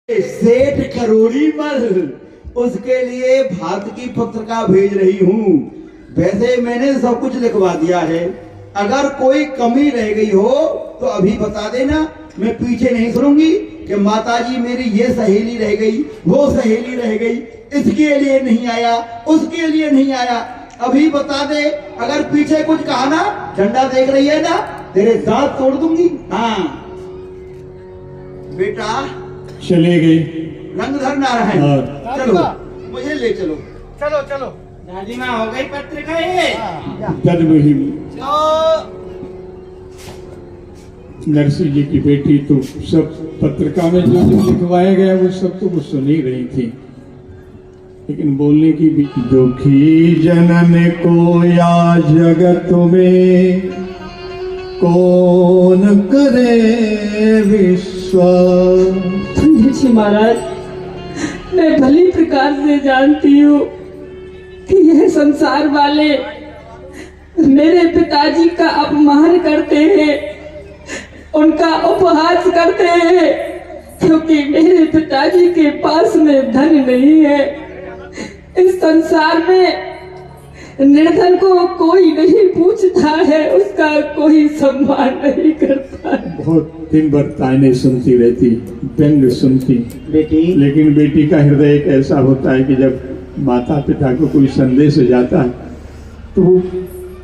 सेठ करोड़ी मल उसके लिए भारत की पत्रिका भेज रही हूँ। वैसे मैंने सब कुछ लिखवा दिया है, अगर कोई कमी रह गई हो तो अभी बता देना, मैं पीछे नहीं सुनूंगी कि माताजी मेरी ये सहेली रह गई, वो सहेली रह गई, इसके लिए नहीं आया, उसके लिए नहीं आया। अभी बता दे, अगर पीछे कुछ कहा ना, झंडा देख रही है ना, तेरे दांत तोड़ दूंगी। हाँ बेटा चले गई रंगधर नारायण, चलो मुझे ले चलो। चलो चलो दादीमा हो गई पत्रिका ये। जन्म ही नरसिंह जी की बेटी तो सब पत्रिका में जो जो लिखवाया गया वो सब तो वो सुन ही रही थी, लेकिन बोलने की भी। दुखी जनन को या जगत में कौन करे विश्वास। पंडित जी महाराज, मैं भली प्रकार से जानती हूँ कि यह संसार वाले मेरे पिताजी का अपमान करते हैं, उनका उपहास करते हैं, क्योंकि मेरे पिताजी के पास में धन नहीं है। इस संसार में निर्धन को कोई नहीं पूछता है, उसका कोई सम्मान नहीं करता है। बहुत दिन भर ताने सुनती रहती, व्यंग सुनती बेटी, लेकिन बेटी का हृदय एक ऐसा होता है कि जब माता पिता को कोई संदेश जाता है तो वो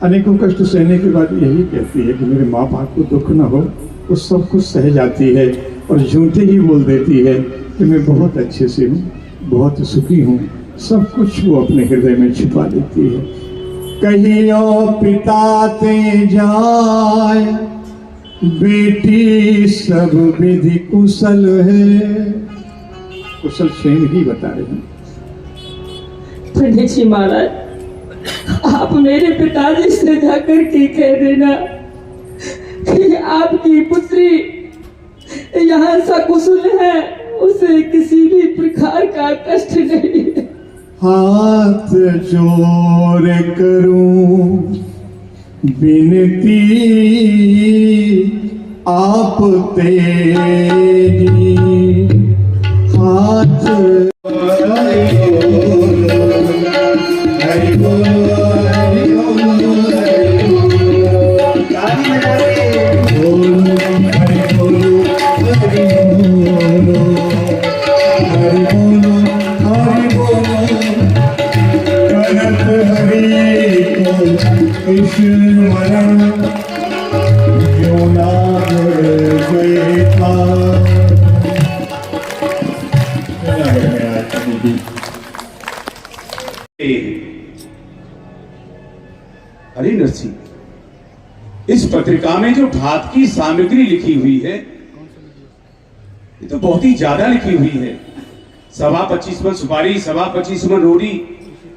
अनेकों कष्ट सहने के बाद यही कहती है कि मेरे माँ बाप को दुख न हो। वो सब कुछ सह जाती है और झूठे ही बोल देती है कि मैं बहुत अच्छे से हूँ, बहुत सुखी हूँ। सब कुछ वो अपने हृदय में छिपा देती है। कहियो पिता ते जाय बेटी सब विधि कुशल है। कुशल स्वयं ही बता रहे हैं। पंडित जी महाराज, आप मेरे पिताजी से जाकर के कह देना कि आपकी पुत्री यहाँ सकुशल है, उसे किसी भी प्रकार का कष्ट नहीं है। हाथ जोड़ करूं बिनती आप तेरी, हाथ अरे नरसिंह, इस पत्रिका में जो भात की सामग्री लिखी हुई है ये तो बहुत ही ज्यादा लिखी हुई है। 25 मन सुपारी, 25 मन रोटी,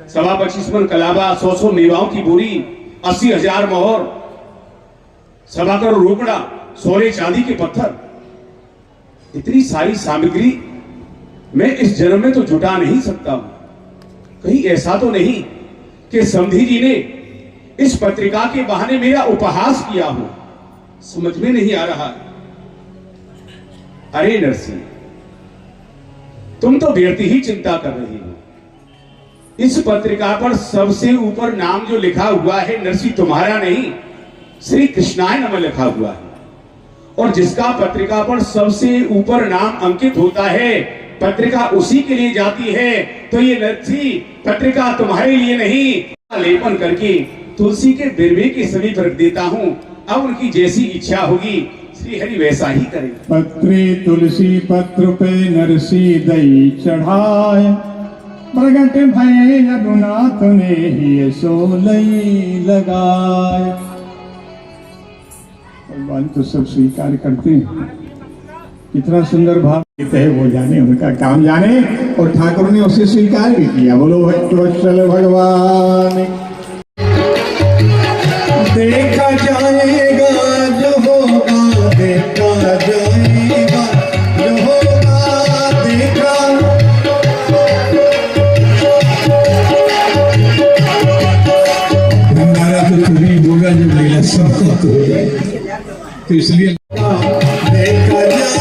25 मन कलावा, 100 मेवाओं की बोरी, 80,000 मोहर, 1 करोड़ रोकड़ा, सोने चांदी के पत्थर। इतनी सारी सामग्री मैं इस जन्म में तो जुटा नहीं सकता हूं। कहीं ऐसा तो नहीं कि समधी जी ने इस पत्रिका के बहाने मेरा उपहास किया हो। समझ में नहीं आ रहा। अरे नरसिंह, तुम तो व्यर्थ ही चिंता कर रही हो। इस पत्रिका पर सबसे ऊपर नाम जो लिखा हुआ है नरसिंह, तुम्हारा नहीं, श्री कृष्णाय नमः लिखा हुआ है। और जिसका पत्रिका पर सबसे ऊपर नाम अंकित होता है, पत्रिका उसी के लिए जाती है। तो ये नरसिंह, पत्रिका तुम्हारे लिए नहीं, लेपन करके तुलसी के बिरवे के समीप रख देता हूँ। अब उनकी जैसी इच्छा होगी श्री हरि वैसा ही करे। पत्रे तुलसी पत्र पे नरसी दई चढ़ाए, प्रगट भय रघुनाथ ने ही सोलई लगाए। भगवान तो सब स्वीकार करते हैं। कितना सुंदर भाव है, वो जाने, उनका काम जाने, और ठाकुर ने उसे स्वीकार भी किया। बोलो भक्तवत्सल भगवान। देखा जाएगा जो होगा, देखा जाएगा जो होगा, देखा। हमारा तो तुम्हें होगा जो मेरा सब हो जाए, तो इसलिए देखा जाएगा।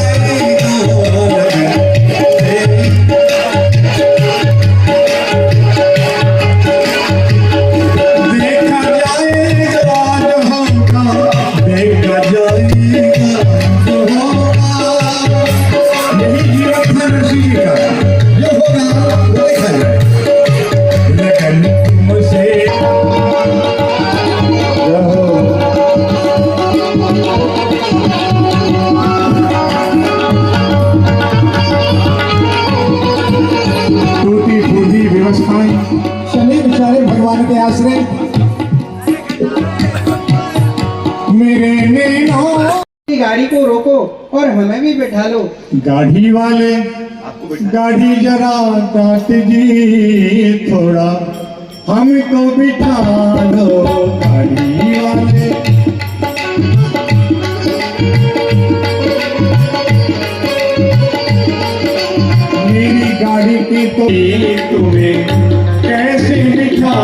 हमें भी बैठा लो। गाड़ी वाले आपको बैठा गाड़ी जरा डांट जी, थोड़ा हमको बिठा लो गाड़ी वाले। मेरी गाड़ी की तो तुम्हें कैसे बिठा